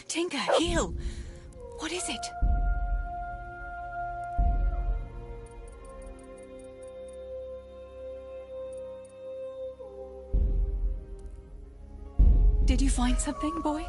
Tinker, heal! What is it? Did you find something, boy?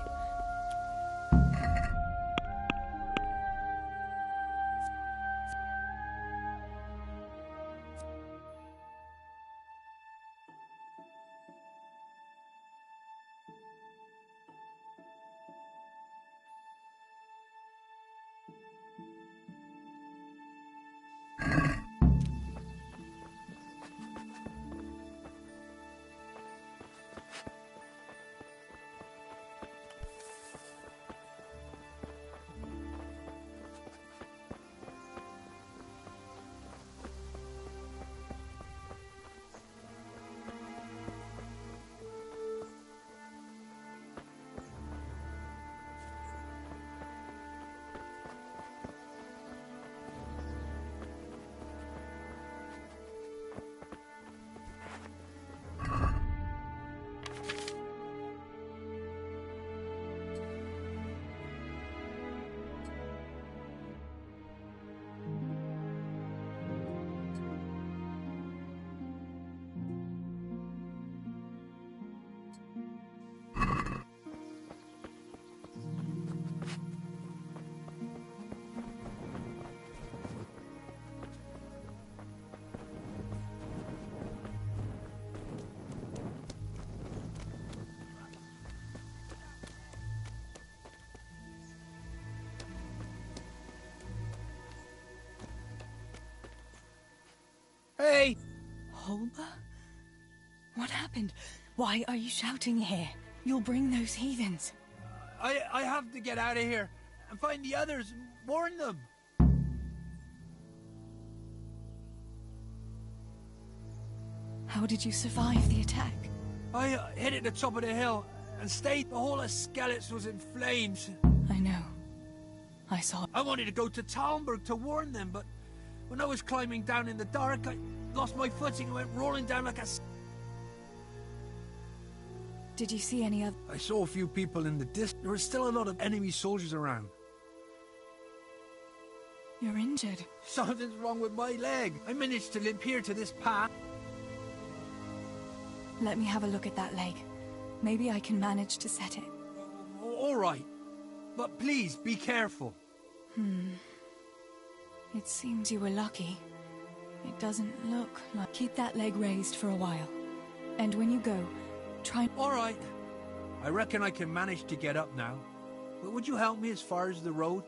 Hey! Holber? What happened? Why are you shouting here? You'll bring those heathens. I have to get out of here and find the others and warn them. How did you survive the attack? I hid at the top of the hill and stayed. The whole of Skellets was in flames. I know. I saw. I wanted to go to Talmberg to warn them, but when I was climbing down in the dark, I lost my footing and went rolling down like a... Did you see any other? I saw a few people in the distance. There were still a lot of enemy soldiers around. You're injured. Something's wrong with my leg. I managed to limp here to this path. Let me have a look at that leg. Maybe I can manage to set it. All right. But please, be careful. It seems you were lucky. It doesn't look like... Keep that leg raised for a while. And when you go, try... All right. I reckon I can manage to get up now. But would you help me as far as the road?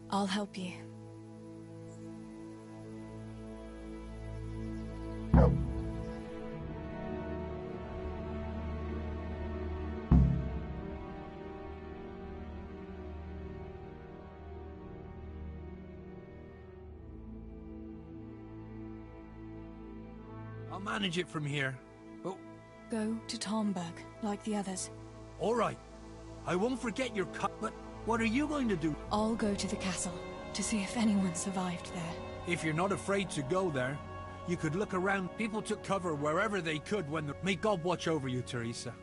I'll help you. I'll manage it from here. But... Go to Talmberg, like the others. All right. I won't forget your cut, but what are you going to do? I'll go to the castle, to see if anyone survived there. If you're not afraid to go there, you could look around. People took cover wherever they could when the... May God watch over you, Teresa.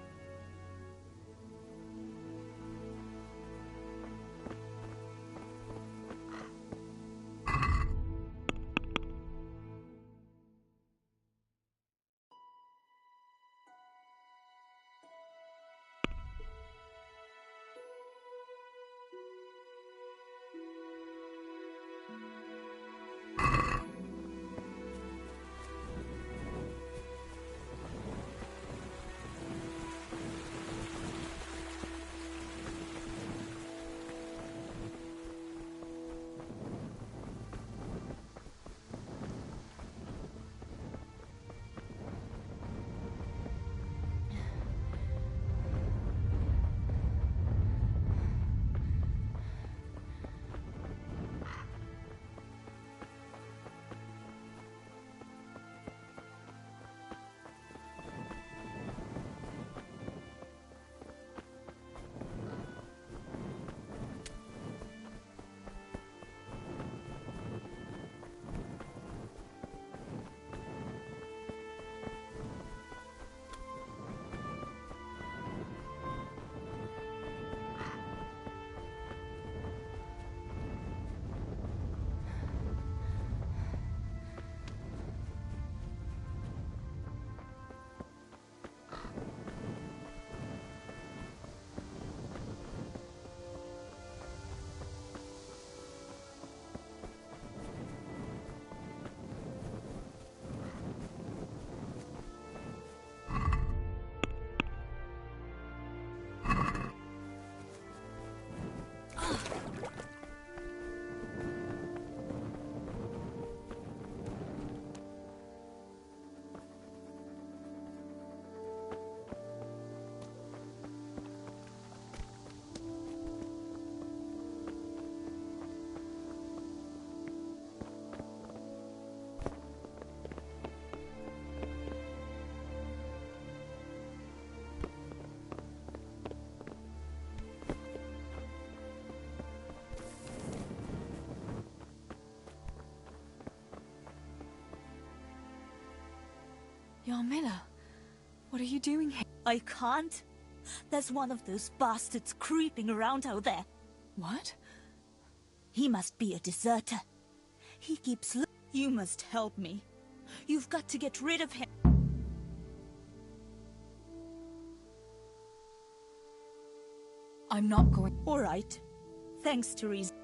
Yarmila, what are you doing here? I can't. There's one of those bastards creeping around out there. What? He must be a deserter. He keeps You must help me. You've got to get rid of him. I'm not going... All right. Thanks, Teresa.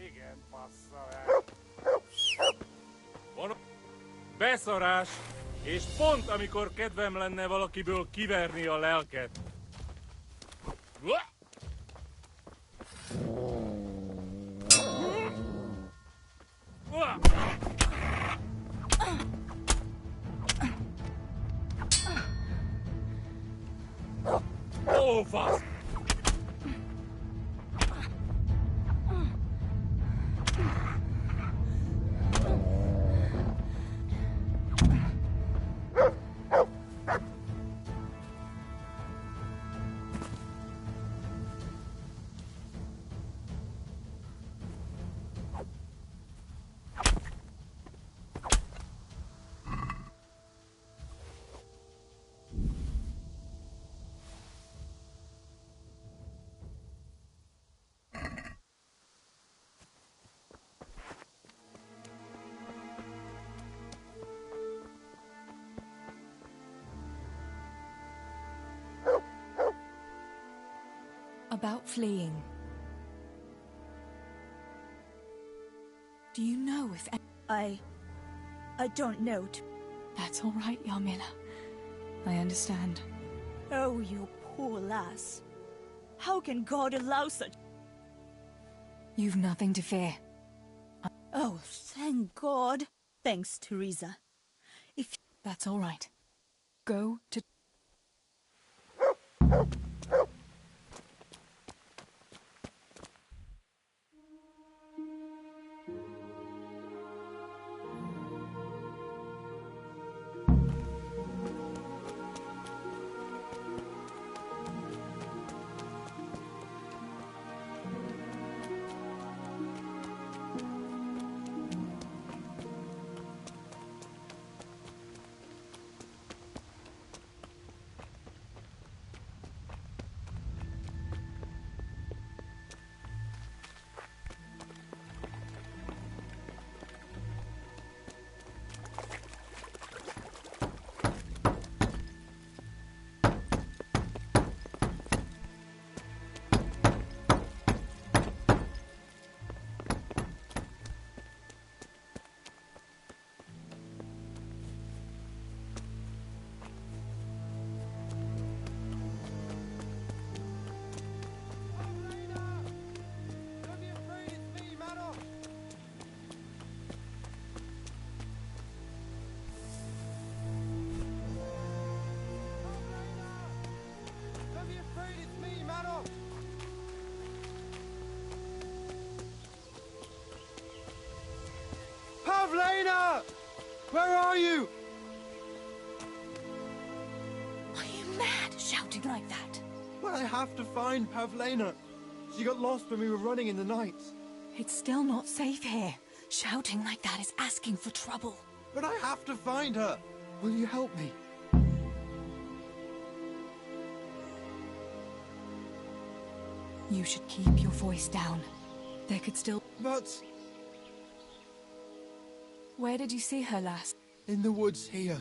Igen, van beszarás, és pont amikor kedvem lenne valakiből kiverni a lelket. Ó, fasz! About fleeing. Do you know if... I don't know. That's all right, Yarmila. I understand. Oh, you poor lass. How can God allow such... You've nothing to fear. Oh, thank God. Thanks, Teresa. If... That's all right. Go to... Pavlena! Where are you? Are you mad, shouting like that? Well, I have to find Pavlena. She got lost when we were running in the night. It's still not safe here. Shouting like that is asking for trouble. But I have to find her. Will you help me? You should keep your voice down. There could still... But Where did you see her last? in the woods here.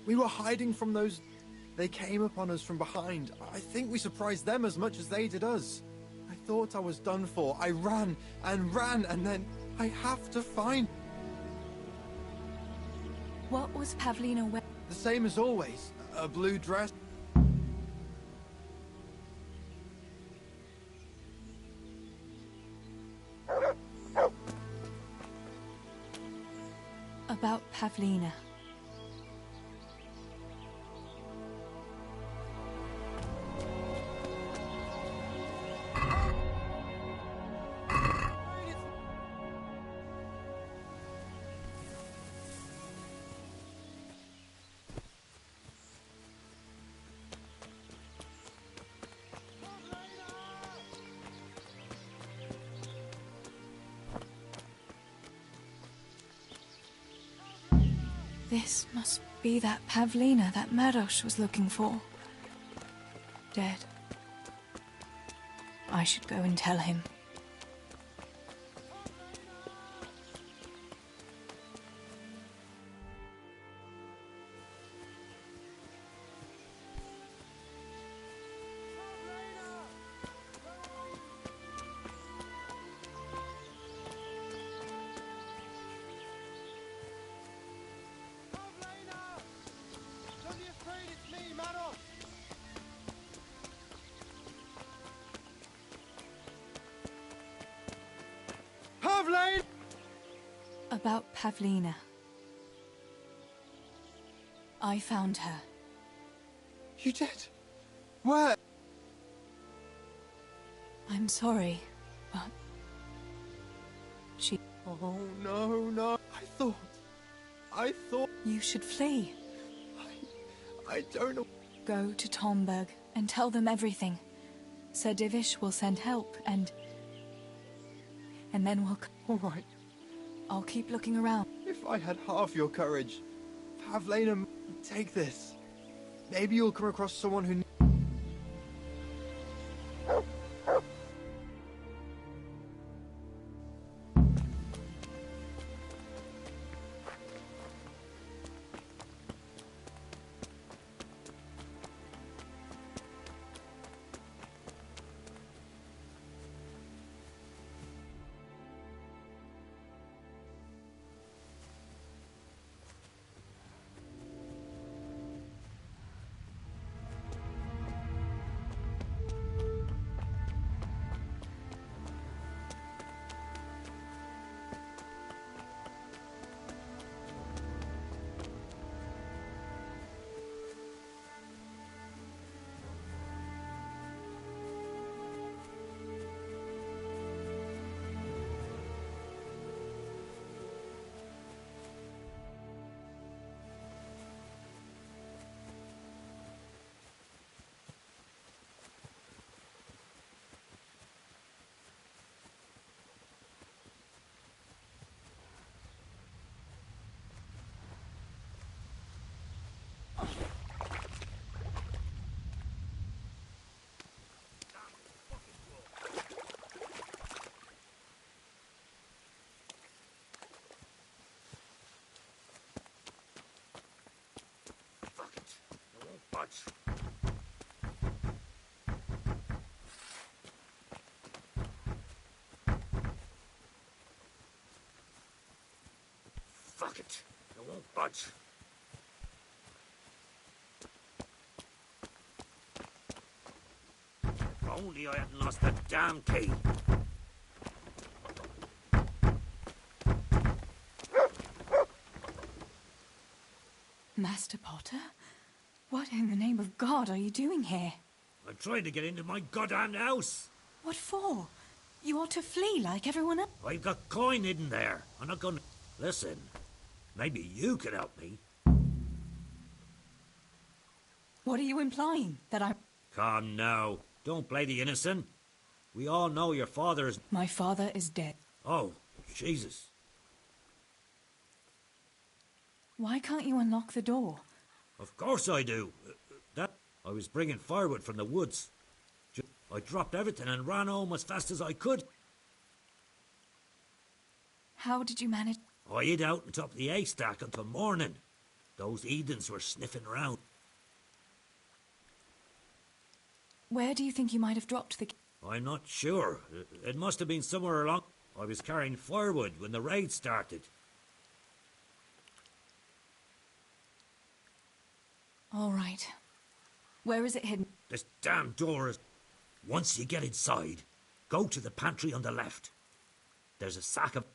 We were hiding from those... They came upon us from behind. I think we surprised them as much as they did us. I thought I was done for. I ran, and then I have to find... What was Pavlina wearing? The same as always. A blue dress. About Pavlina. This must be that Pavlina that Maros was looking for. Dead. I should go and tell him. Pavlena! About Pavlina. I found her. You did? Where? I'm sorry, but... she... Oh, no. I thought... You should flee. I don't know... Go to Tomberg and tell them everything. Sir Divish will send help and then we'll... All right. I'll keep looking around. If I had half your courage, Pavlena, take this. Maybe you'll come across someone who... Fuck it. I won't budge. If only I hadn't lost that damn key. Master Potter? What in the name of God are you doing here? I'm trying to get into my goddamn house. What for? You ought to flee like everyone else. I've got coin hidden there. I'm not gonna... Listen, Maybe you could help me. What are you implying? That I... Come now. Don't play the innocent. We all know your father is... My father is dead. Oh, Jesus. Why can't you unlock the door? Of course I do. I was bringing firewood from the woods. I dropped everything and ran home as fast as I could. How did you manage? I hid out on top of the haystack until morning. Those heathens were sniffing around. Where do you think you might have dropped the... I'm not sure. It must have been somewhere along... I was carrying firewood when the raid started. All right. Where is it hidden? This damn door is... Once you get inside, go to the pantry on the left. There's a sack of...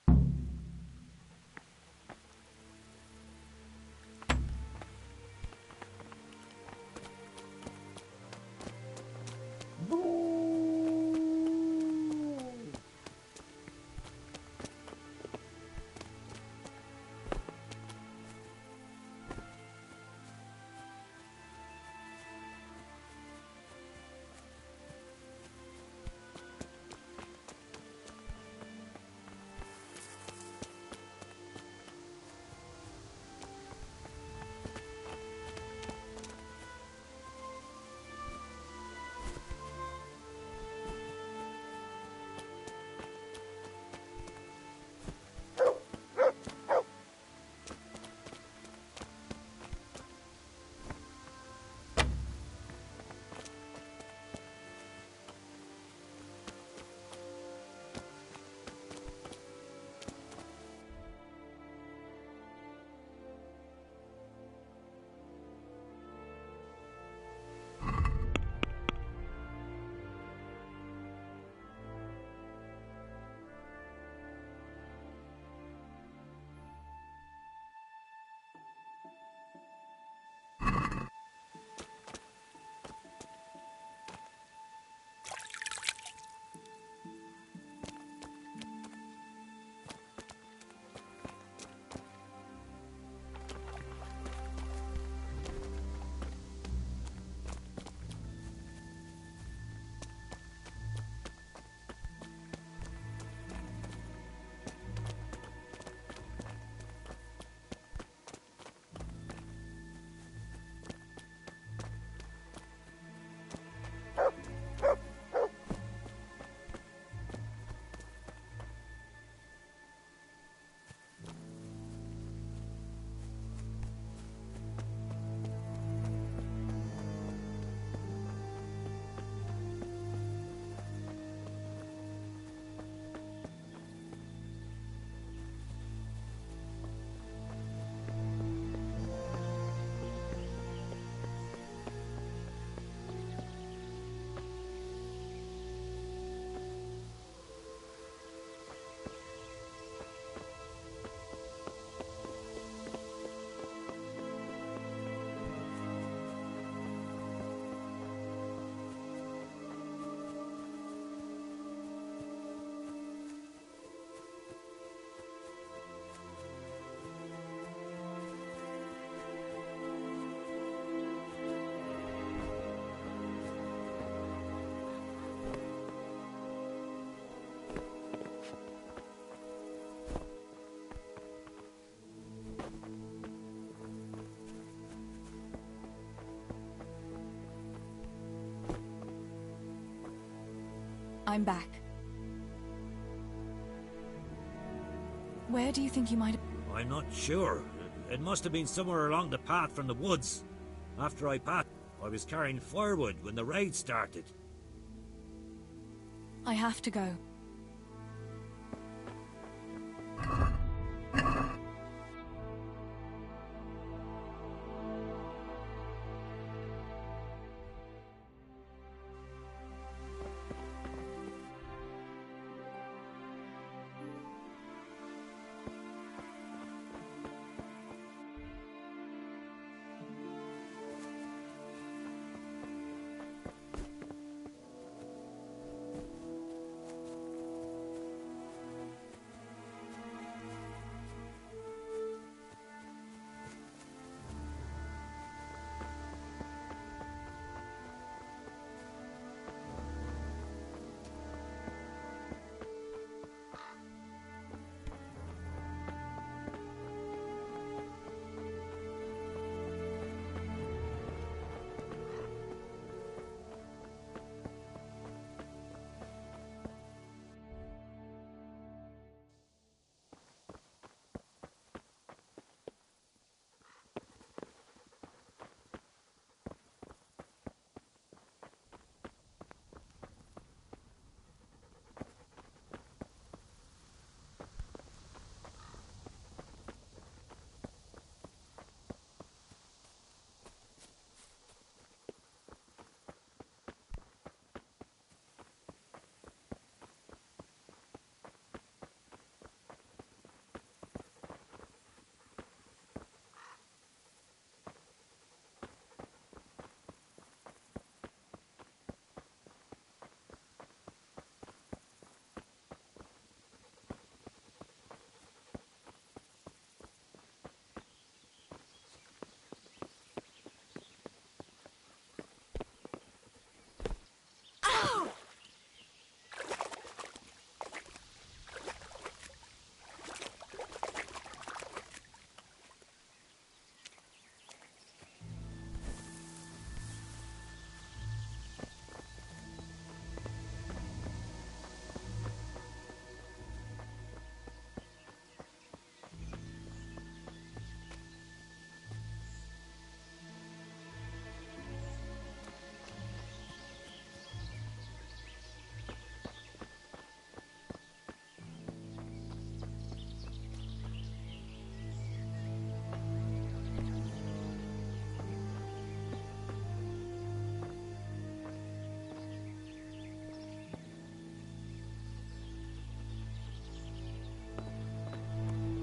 I'm back. Where do you think you might have... I'm not sure. It must have been somewhere along the path from the woods. After I passed, I was carrying firewood when the raid started. I have to go.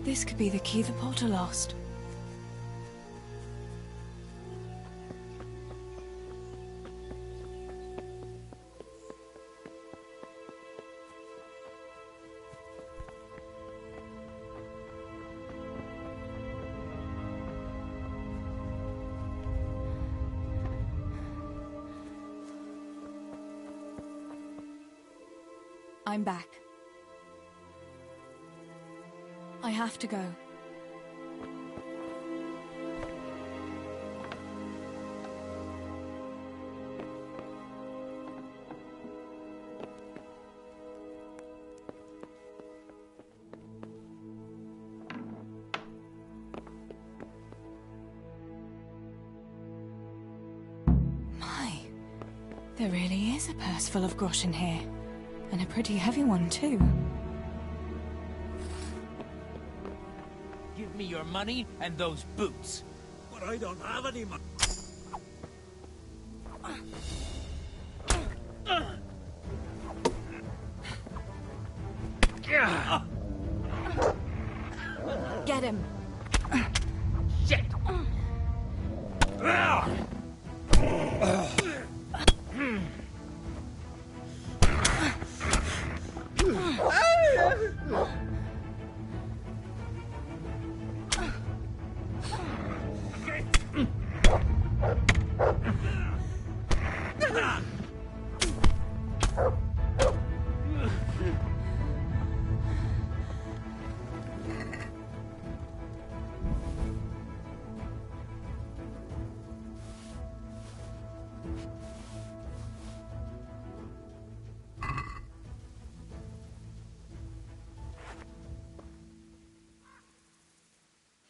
This could be the key the porter lost. I'm back. I have to go. My, there really is a purse full of groschen here. And a pretty heavy one, too. Give me your money and those boots. But I don't have any money. Get him! Shit!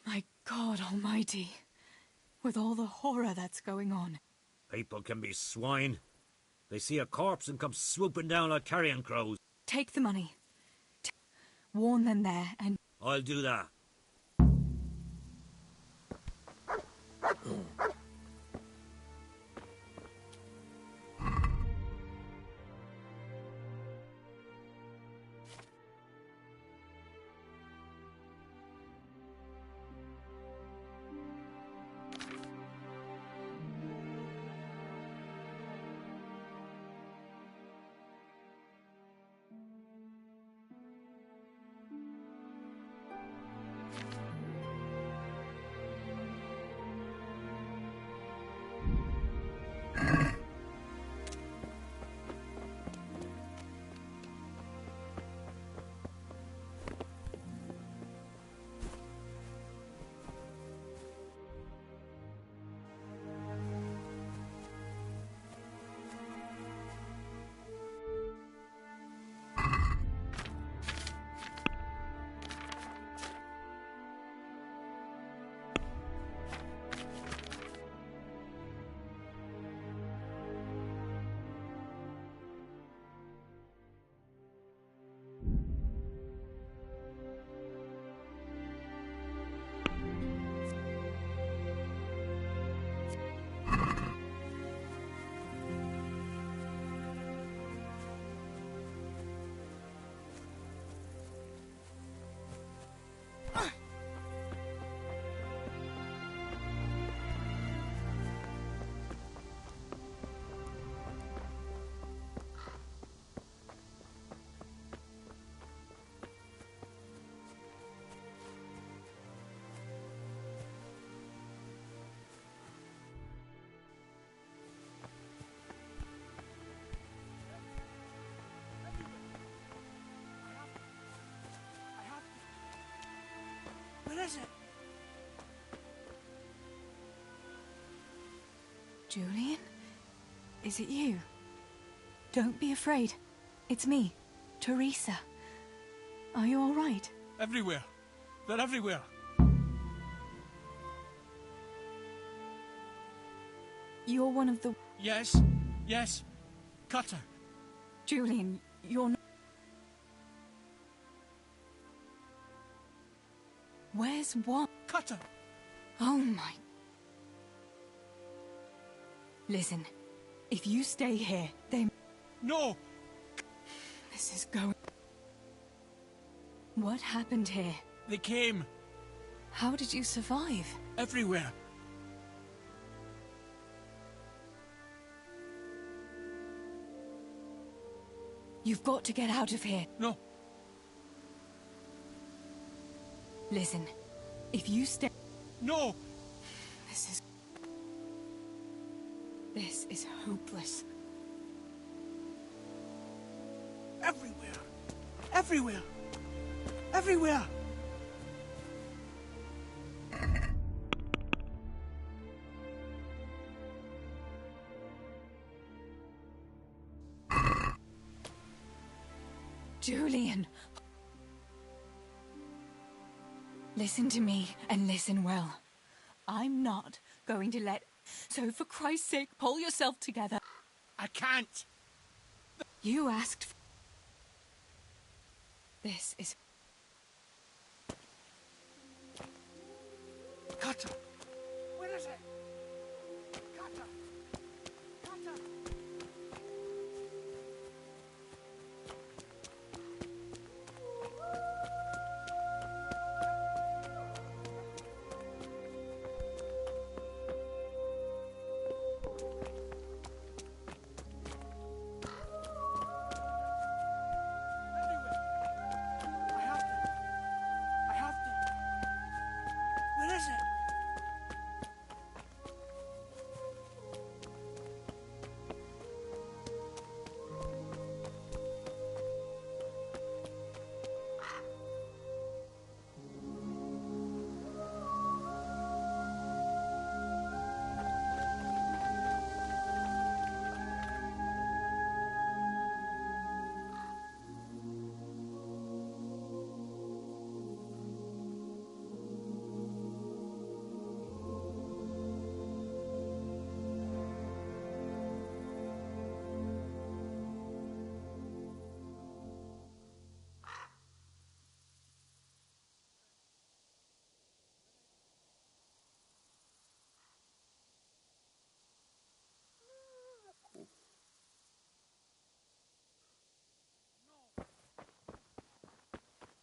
My God Almighty. With all the horror that's going on. People can be swine. They see a corpse and come swooping down like carrion crows. Take the money. Warn them there and... I'll do that. What is it? Julian? Is it you? Don't be afraid. It's me, Teresa. Are you all right? Everywhere. They're everywhere. You're one of the... Yes. Yes. Cutter. Julian, you're not... Where's what? Cutter. Oh my... Listen, if you stay here, they... No. This is going... What happened here? They came How did you survive? everywhere. You've got to get out of here. No, Listen, if you stay... no! This is hopeless. Everywhere! Everywhere! Everywhere! Julian! Listen to me, and listen well. I'm not going to let... So for Christ's sake, pull yourself together. I can't! You asked... This is... Cutter! Where is it? Cutter! Cutter! Where is it?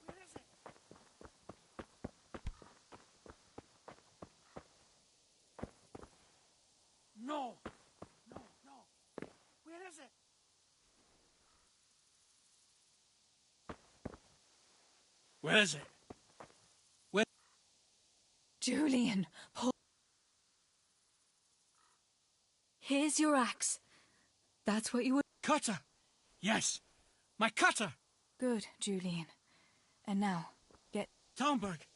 Where is it? No! No, no! Where is it? Where is it? Julian, pull... Here's your axe. That's what you were... Cutter! Yes! My cutter! Good, Julian. And now, get... Talmberg!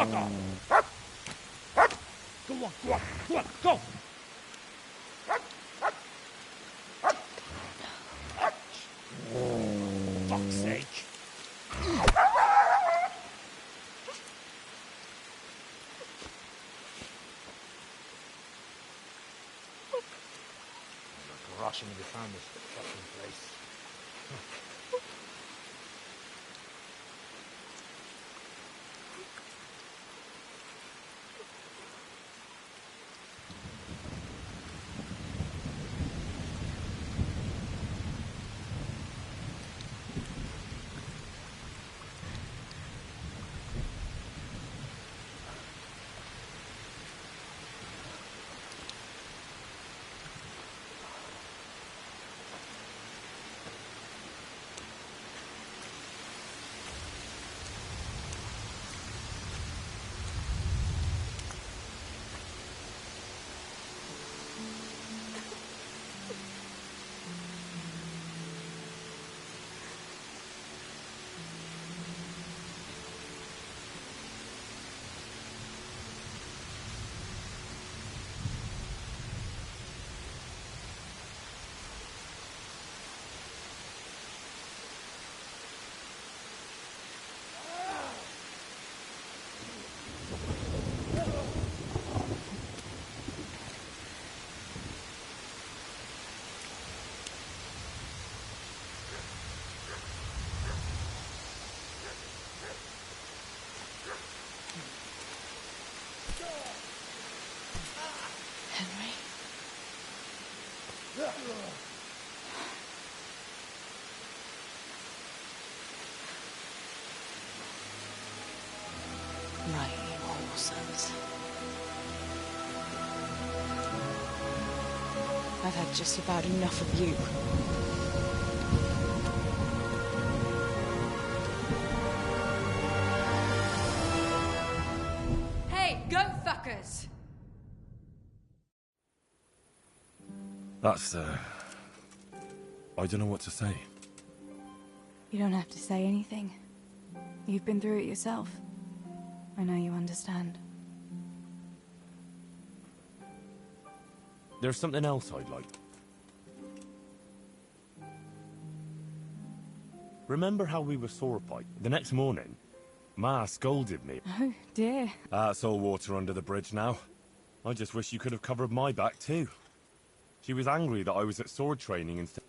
Fuck off! Go on, go on, go on, go! Fuck's sake. Rushing to find this fucking place. Henry. Right, you whoresomes. I've had just about enough of you. Hey, go fuckers! That's, I don't know what to say. You don't have to say anything. You've been through it yourself. I know you understand. There's something else I'd like. Remember how we were sore-piped? The next morning, Ma scolded me. Oh, dear. It's all water under the bridge now. I just wish you could have covered my back too. She was angry that I was at sword training instead.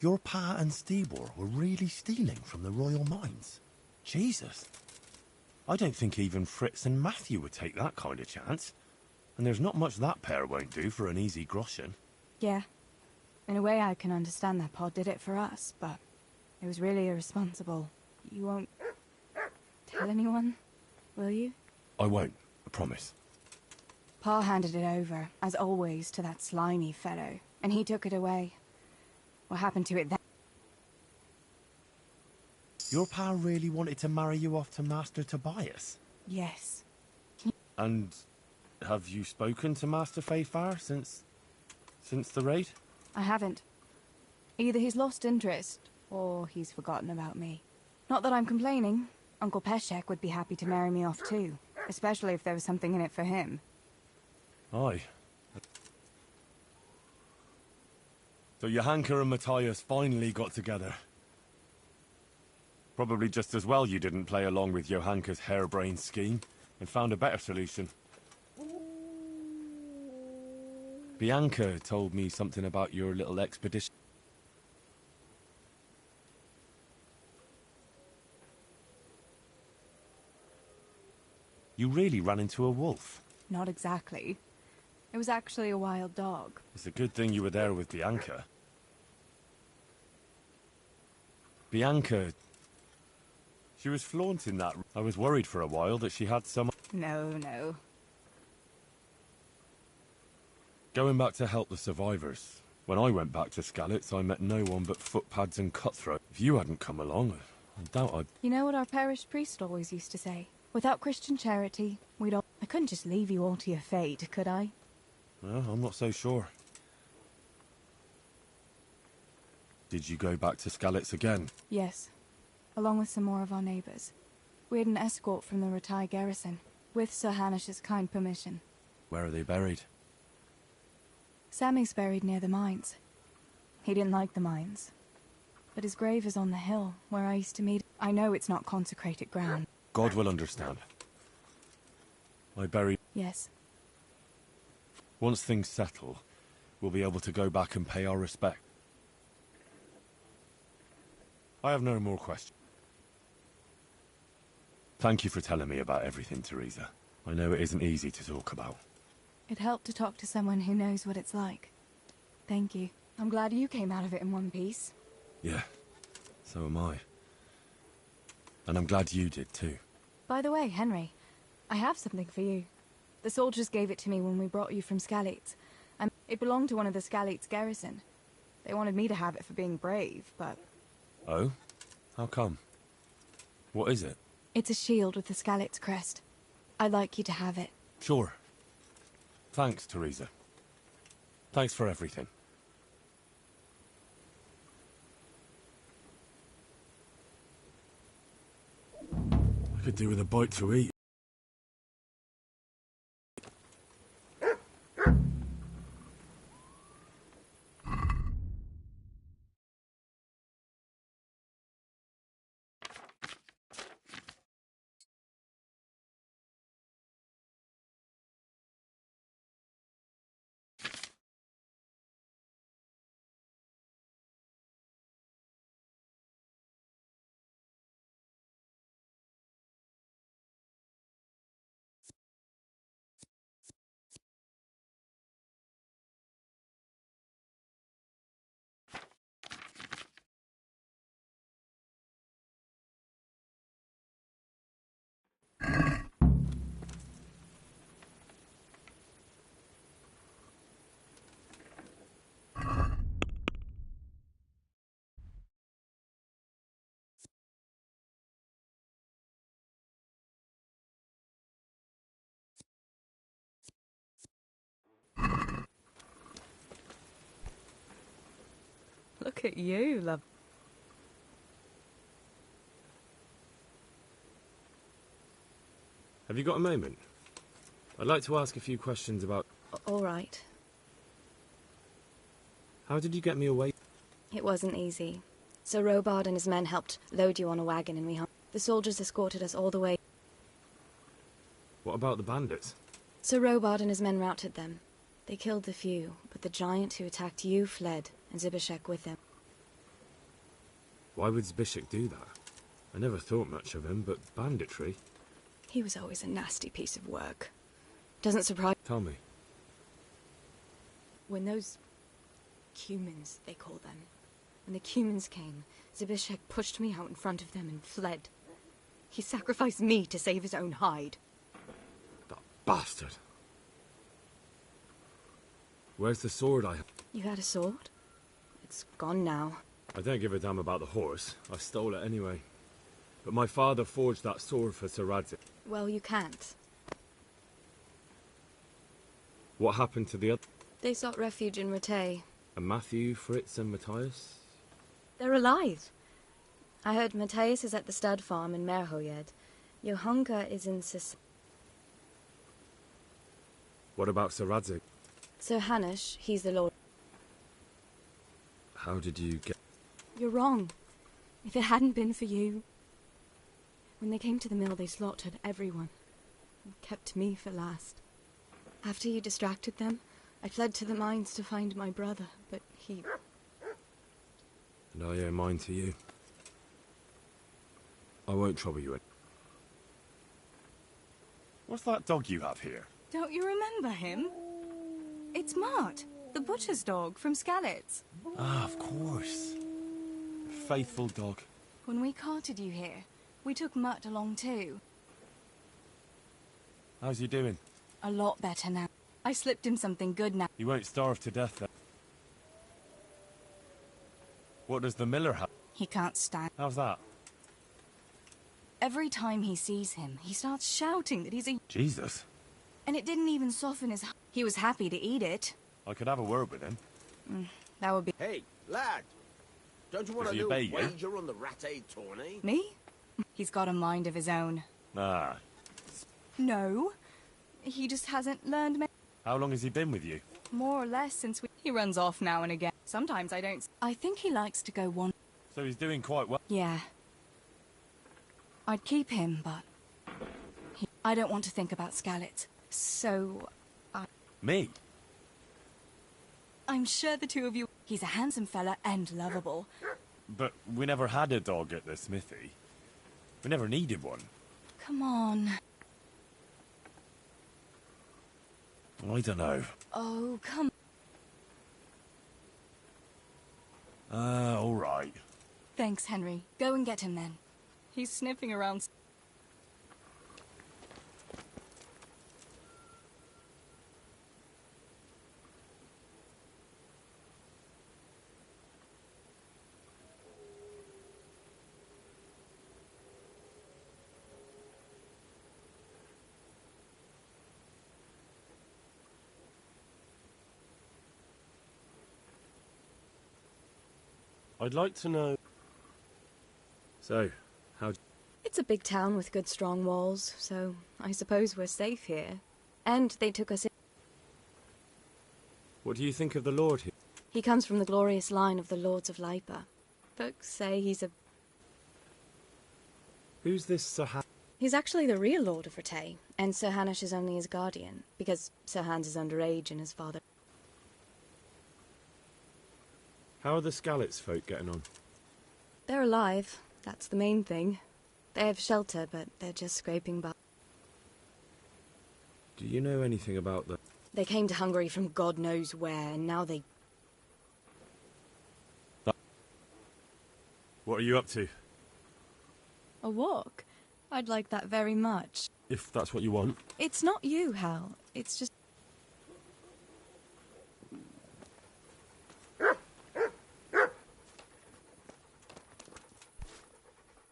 Your pa and Stebor were really stealing from the royal mines? Jesus. I don't think even Fritz and Matthew would take that kind of chance. And there's not much that pair won't do for an easy groschen. Yeah. In a way, I can understand that Pa did it for us, but it was really irresponsible. You won't tell anyone, will you? I won't, I promise. Pa handed it over, as always, to that slimy fellow, and he took it away. What happened to it then? Your pa really wanted to marry you off to Master Tobias? Yes. And have you spoken to Master Fayfar since the raid? I haven't. Either he's lost interest, or he's forgotten about me. Not that I'm complaining. Uncle Peshek would be happy to marry me off too, especially if there was something in it for him. Aye. So Johanka and Matthias finally got together. Probably just as well you didn't play along with Johanka's harebrained scheme and found a better solution. Bianca told me something about your little expedition. You really ran into a wolf. Not exactly. It was actually a wild dog. It's a good thing you were there with Bianca. Bianca... She was flaunting that. I was worried for a while that she had some... No. Going back to help the survivors. When I went back to Skalitz, I met no one but footpads and cutthroat. If you hadn't come along, I doubt I'd... You know what our parish priest always used to say? Without Christian charity, we'd all... I couldn't just leave you all to your fate, could I? Well, I'm not so sure. Did you go back to Skalitz again? Yes. Along with some more of our neighbors. We had an escort from the Ratai garrison, with Sir Hanish's kind permission. Where are they buried? Sammy's buried near the mines. He didn't like the mines. But his grave is on the hill, where I used to meet. I know it's not consecrated ground. God will understand. I bury... Yes. Once things settle, we'll be able to go back and pay our respect. I have no more questions. Thank you for telling me about everything, Teresa. I know it isn't easy to talk about. It helped to talk to someone who knows what it's like. Thank you. I'm glad you came out of it in one piece. Yeah, so am I. And I'm glad you did too. By the way, Henry, I have something for you. The soldiers gave it to me when we brought you from Skalitz. And it belonged to one of the Skalitz garrison. They wanted me to have it for being brave, but... Oh? How come? What is it? It's a shield with the Skalitz crest. I'd like you to have it. Sure. Thanks, Teresa. Thanks for everything. I could do with a bite to eat. Look at you, love. Have you got a moment? I'd like to ask a few questions about... All right. How did you get me away? It wasn't easy. Sir Robard and his men helped load you on a wagon and we hung. The soldiers escorted us all the way. What about the bandits? Sir Robard and his men routed them. They killed the few, but the giant who attacked you fled, and Zbyszek with him. Why would Zbyszek do that? I never thought much of him, but banditry? He was always a nasty piece of work. Doesn't surprise... Tell me. When those... Cumans, they call them. When the Cumans came, Zbyszek pushed me out in front of them and fled. He sacrificed me to save his own hide. That bastard! Where's the sword I have? You had a sword? It's gone now. I don't give a damn about the horse. I stole it anyway. But my father forged that sword for Sir Radzig. Well, you can't. What happened to the other? They sought refuge in Rattay. And Matthew, Fritz and Matthias? They're alive. I heard Matthias is at the stud farm in Merhoyed. Johanka is in What about Sir Radzig? Sir Hanush, he's the lord. How did you get... You're wrong. If it hadn't been for you... When they came to the mill, they slaughtered everyone. And kept me for last. After you distracted them, I fled to the mines to find my brother, but he... And I owe mine to you. I won't trouble you. What's that dog you have here? Don't you remember him? It's Mart, the butcher's dog from Skalitz. Ah, of course. A faithful dog. When we carted you here, we took Mutt along too. How's he doing? A lot better now. I slipped him something good now. He won't starve to death then. What does the miller have? He can't stand. How's that? Every time he sees him, he starts shouting that he's a... Jesus. And it didn't even soften his... He was happy to eat it. I could have a word with him. That would be... Hey, lad! Don't you want Does a he little obey you? wager on the Rattay tourney? Me? He's got a mind of his own. Ah. No. He just hasn't learned... How long has he been with you? More or less since we... He runs off now and again. Sometimes I don't... I think he likes to go one... So he's doing quite well. Yeah. I'd keep him, but... I don't want to think about Scarlet. So... Me? I'm sure the two of you... He's a handsome fella and lovable. But we never had a dog at the smithy. We never needed one. Come on. I don't know. Oh, come... All right. Thanks, Henry. Go and get him then. He's sniffing around... I'd like to know... So, how... It's a big town with good strong walls, so I suppose we're safe here. And they took us in. What do you think of the Lord here? He comes from the glorious line of the Lords of Lipa. Folks say he's a... Who's this Sir Han? He's actually the real Lord of Rattay, and Sir Hanush is only his guardian, because Sir Hans is underage and his father... How are the Skalitz folk getting on? They're alive. That's the main thing. They have shelter, but they're just scraping by. Do you know anything about the... They came to Hungary from God knows where, and now they... What are you up to? A walk? I'd like that very much. If that's what you want. It's not you, Hal. It's just...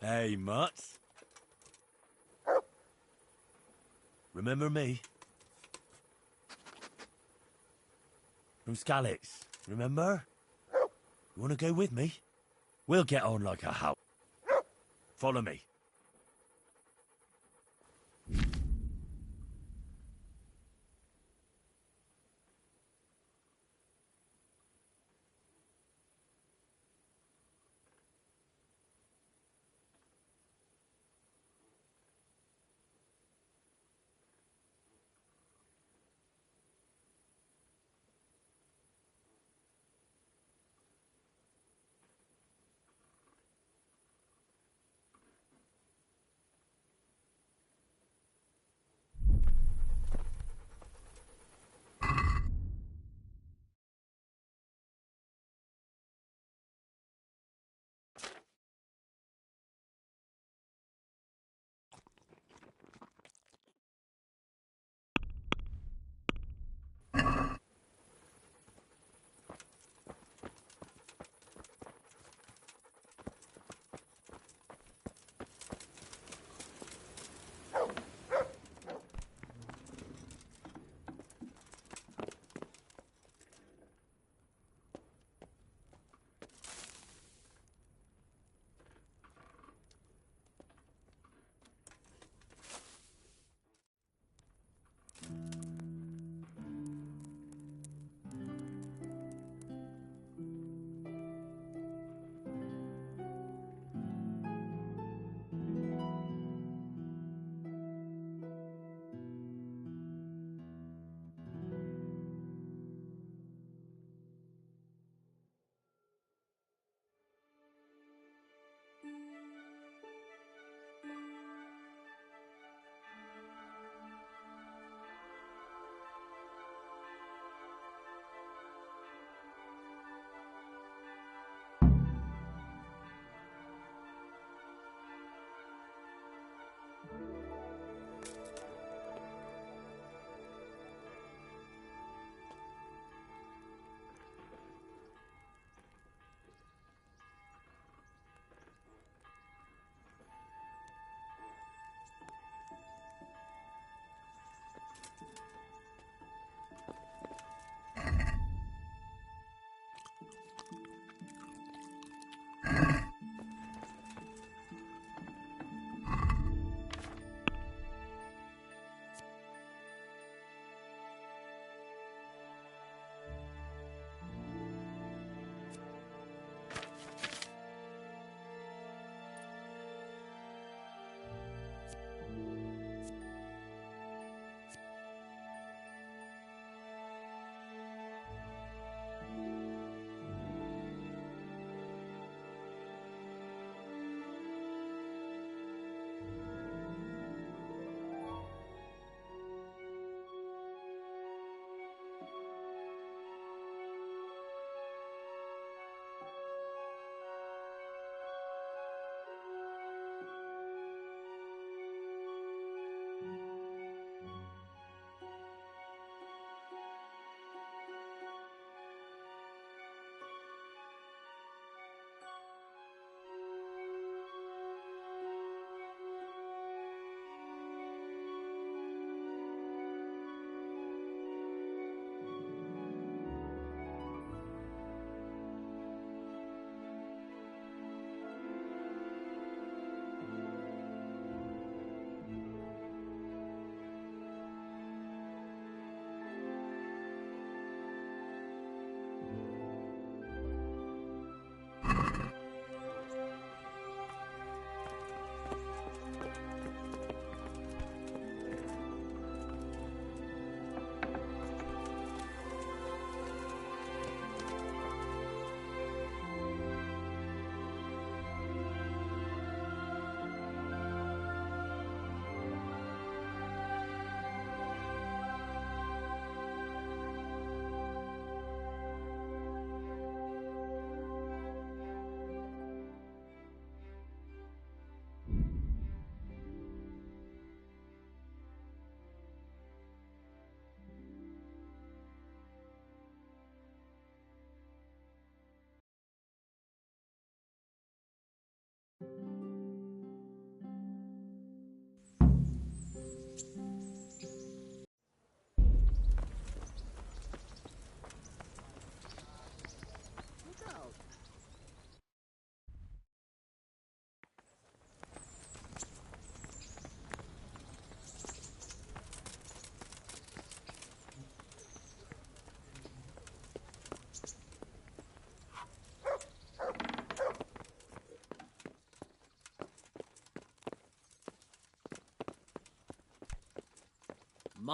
Hey, Mutts. Remember me? From Skalitz, remember? You want to go with me? We'll get on like a house. Follow me.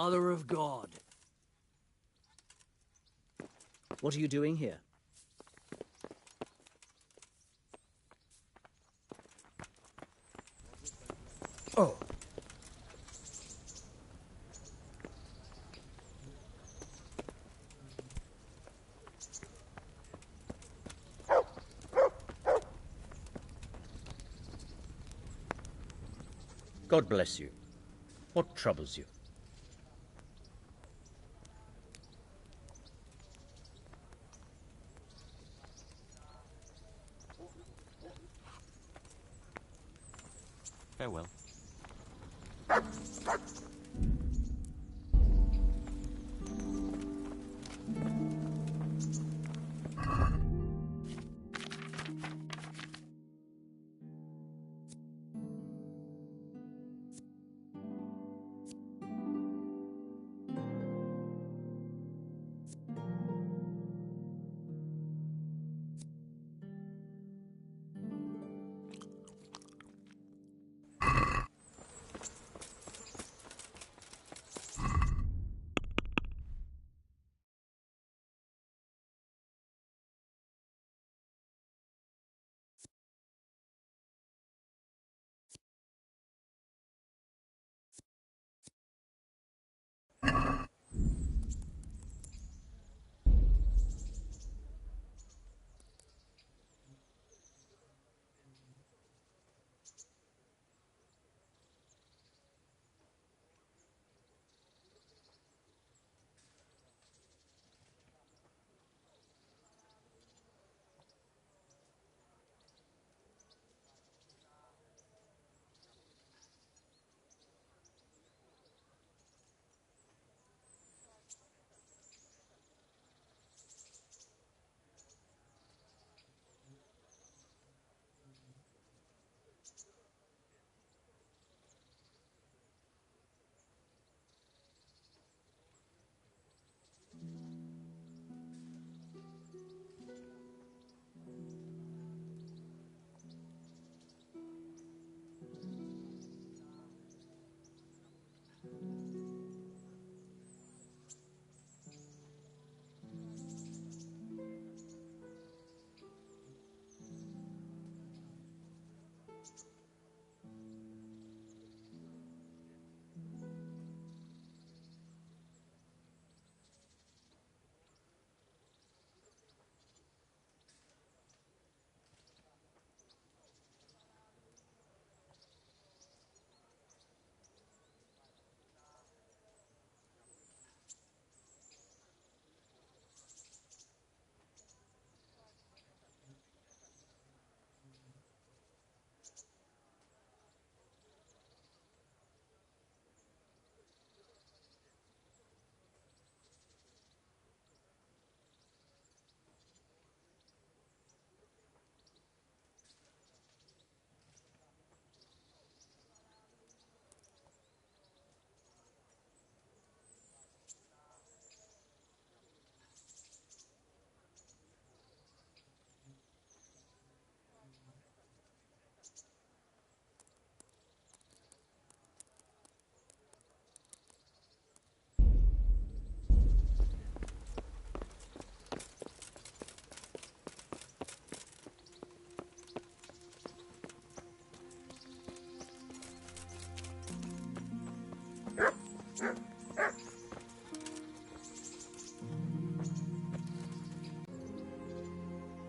Mother of God. What are you doing here? Oh. God bless you. What troubles you? Farewell.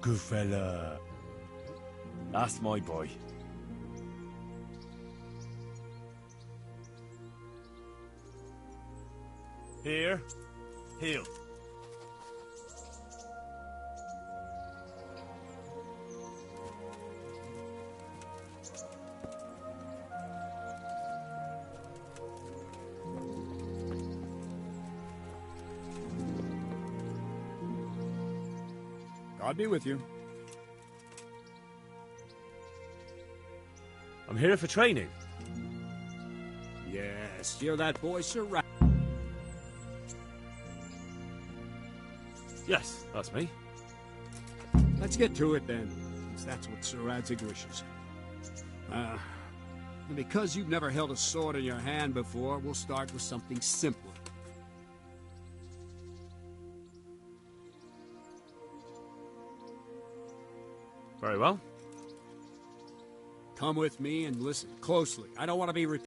Good fella. That's my boy. Here. Heel. God be with you. I'm here for training. Yes, you're that boy, Sir Rat. Yes, that's me. Let's get to it then, since that's what Sir Radzig wishes. And because you've never held a sword in your hand before, we'll start with something simpler. Very well. Come with me and listen closely. I don't want to be repeated.